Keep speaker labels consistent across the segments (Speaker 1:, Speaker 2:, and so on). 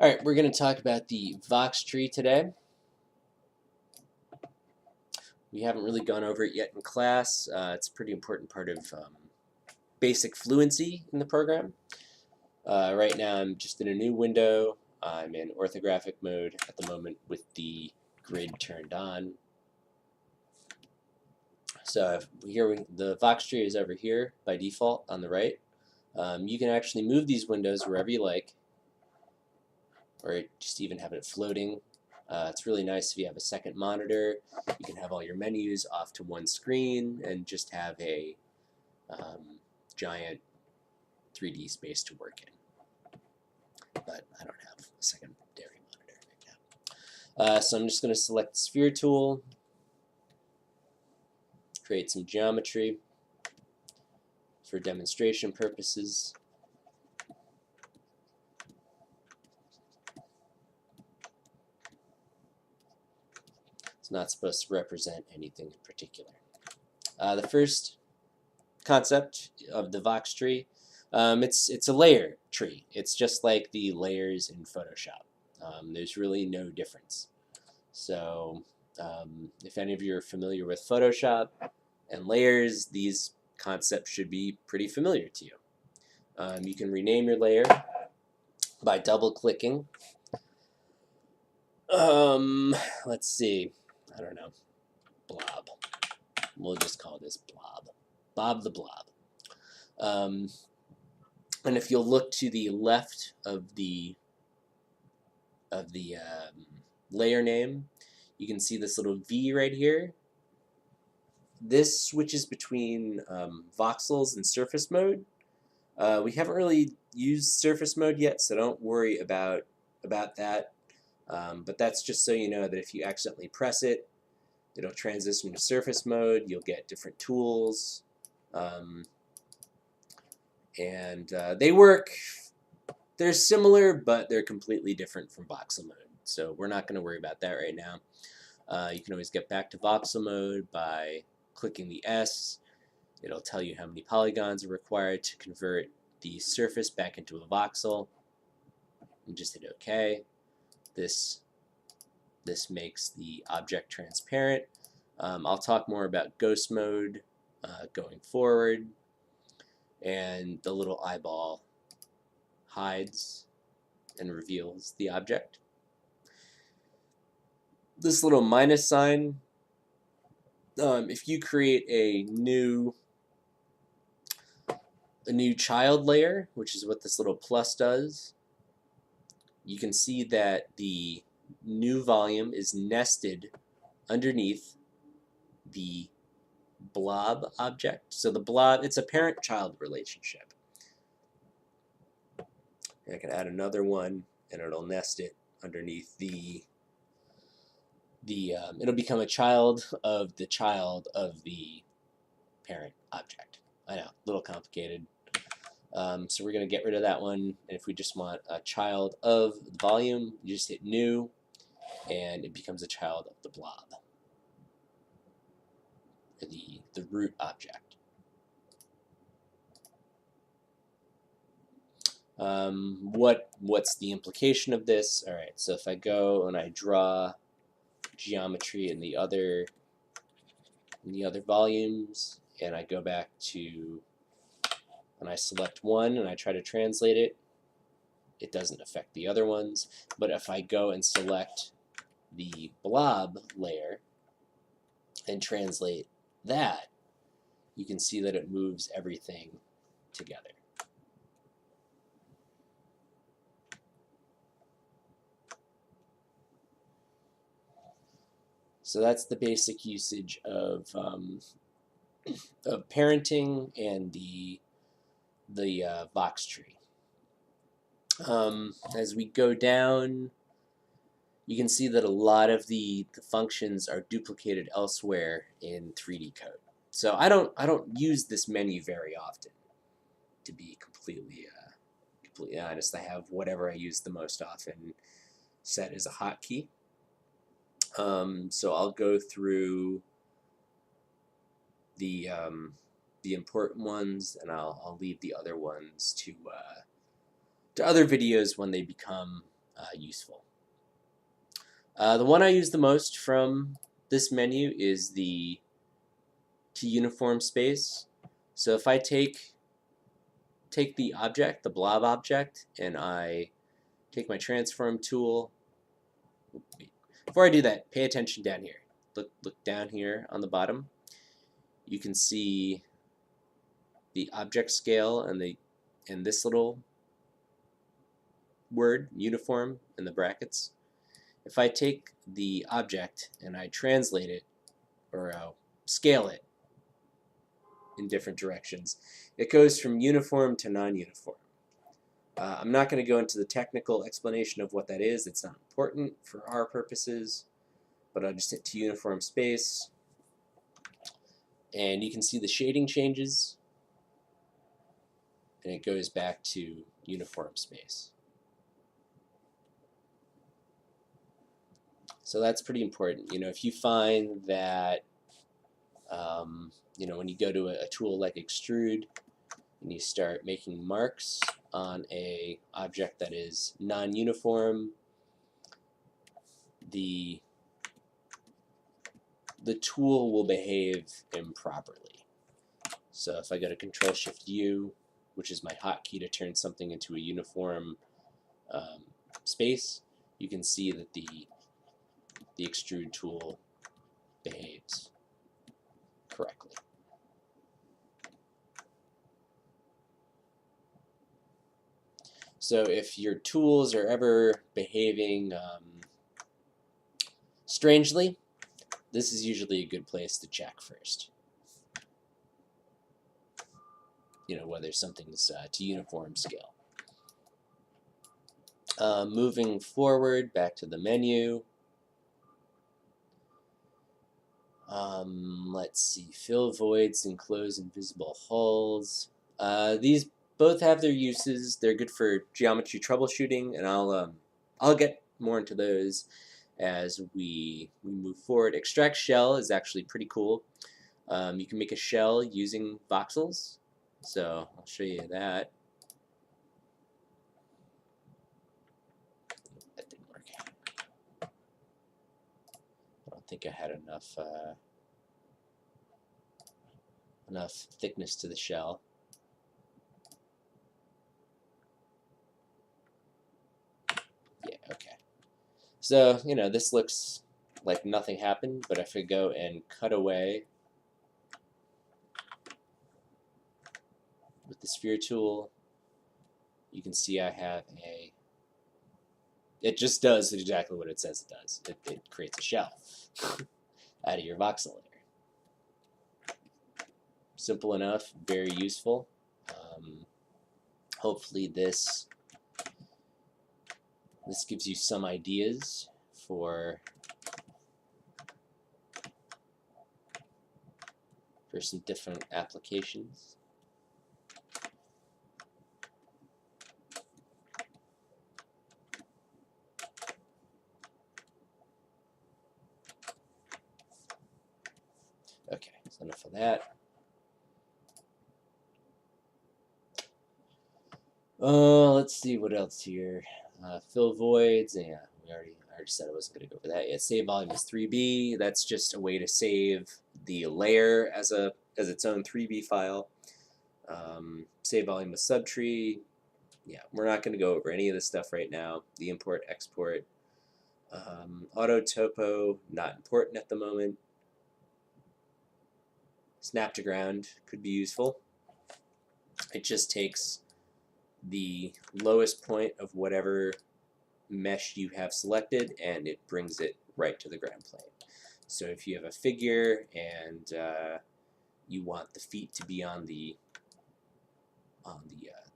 Speaker 1: Alright, we're going to talk about the Vox Tree today. We haven't really gone over it yet in class. It's a pretty important part of basic fluency in the program. Right now I'm just in a new window. I'm in orthographic mode at the moment with the grid turned on. So the Vox Tree is over here by default on the right. You can actually move these windows wherever you like, or just even have it floating. It's really nice if you have a second monitor. You can have all your menus off to one screen and just have a giant 3D space to work in. But I don't have a secondary monitor right now. So I'm just going to select the sphere tool, create some geometry for demonstration purposes. It's not supposed to represent anything in particular. The first concept of the Vox tree, it's a layer tree. It's just like the layers in Photoshop. There's really no difference. So if any of you are familiar with Photoshop and layers, these concepts should be pretty familiar to you. You can rename your layer by double-clicking. Let's see. I don't know. Blob. We'll just call this Blob. Bob the Blob. And if you'll look to the left of the layer name, you can see this little V right here. This switches between voxels and surface mode. We haven't really used surface mode yet, so don't worry about that. But that's just so you know that if you accidentally press it, it'll transition to surface mode. You'll get different tools. And they work. They're similar, but they're completely different from voxel mode. So we're not going to worry about that right now. You can always get back to voxel mode by clicking the S. It'll tell you how many polygons are required to convert the surface back into a voxel. And just hit OK. This makes the object transparent. I'll talk more about ghost mode going forward. And the little eyeball hides and reveals the object. This little minus sign, if you create a new child layer, which is what this little plus does, you can see that the new volume is nested underneath the blob object. So the blob, it's a parent-child relationship. And I can add another one, and it'll nest it underneath it'll become a child of the parent object. I know, a little complicated. So we're going to get rid of that one, and if we just want a child of the volume, you just hit new, and it becomes a child of the blob, the root object. What's the implication of this? All right, so if I go and I draw geometry in the other volumes, and I go back to, and I select one and I try to translate it, it doesn't affect the other ones. But if I go and select the blob layer and translate that, you can see that it moves everything together. So that's the basic usage of parenting and the Vox tree. As we go down, you can see that a lot of the functions are duplicated elsewhere in 3D code. So I don't use this menu very often, to be completely honest. I have whatever I use the most often set as a hotkey. So I'll go through the important ones, and I'll leave the other ones to other videos when they become useful. The one I use the most from this menu is the to uniform space. So if I take the object, the blob object, and I take my transform tool. Before I do that, pay attention down here. Look down here on the bottom. You can see the object scale and this little word, uniform, in the brackets. If I take the object and I translate it, or scale it in different directions, it goes from uniform to non-uniform. I'm not going to go into the technical explanation of what that is. It's not important for our purposes, but I'll just hit to uniform space, and you can see the shading changes, and it goes back to uniform space. So that's pretty important. If you find that, when you go to a tool like extrude and you start making marks on a object that is non-uniform, the tool will behave improperly. So if I go to Control-Shift-U, which is my hotkey to turn something into a uniform space, you can see that the extrude tool behaves correctly. So if your tools are ever behaving strangely, this is usually a good place to check first. Whether something's to uniform scale. Moving forward, back to the menu. Let's see, fill voids and close invisible hulls. These both have their uses. They're good for geometry troubleshooting, and I'll get more into those as we move forward. Extract shell is actually pretty cool. You can make a shell using voxels, so I'll show you that. That didn't work. I don't think I had enough thickness to the shell. Yeah, okay. So, this looks like nothing happened, but if I go and cut away with the sphere tool, you can see I have it just does exactly what it says it does. It creates a shell out of your voxel layer. Simple enough, very useful. Hopefully this gives you some ideas for some different applications. Okay, so enough of that. Let's see what else here. Fill voids. Yeah, I already said I wasn't going to go over that yet. Save volume is 3B. That's just a way to save the layer as its own 3B file. Save volume with subtree. Yeah, we're not going to go over any of this stuff right now. The import, export. Auto topo, not important at the moment. Snap to ground could be useful. It just takes the lowest point of whatever mesh you have selected and it brings it right to the ground plane. So if you have a figure and you want the feet to be on the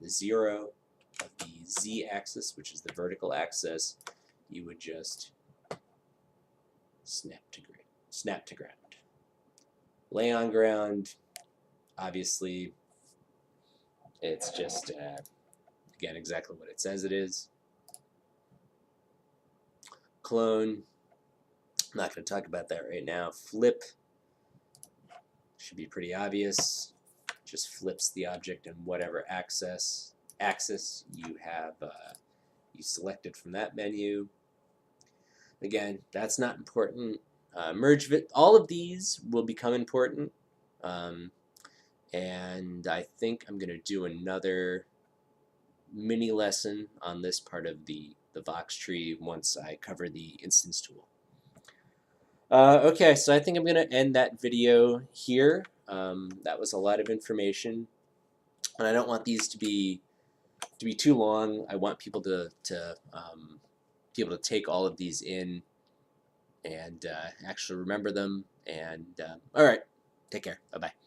Speaker 1: 0 of the z-axis, which is the vertical axis, you would just snap to ground. Lay on ground, obviously, it's just again exactly what it says it is. Clone, I'm not going to talk about that right now. Flip should be pretty obvious. Just flips the object in whatever axis you have you select it from that menu. Again, that's not important. All of these will become important. And I think I'm going to do another mini lesson on this part of the Vox tree once I cover the instance tool. Okay, so I think I'm going to end that video here. That was a lot of information, and I don't want these to be too long. I want people to be able to take all of these in and actually remember them. And all right, take care. Bye bye.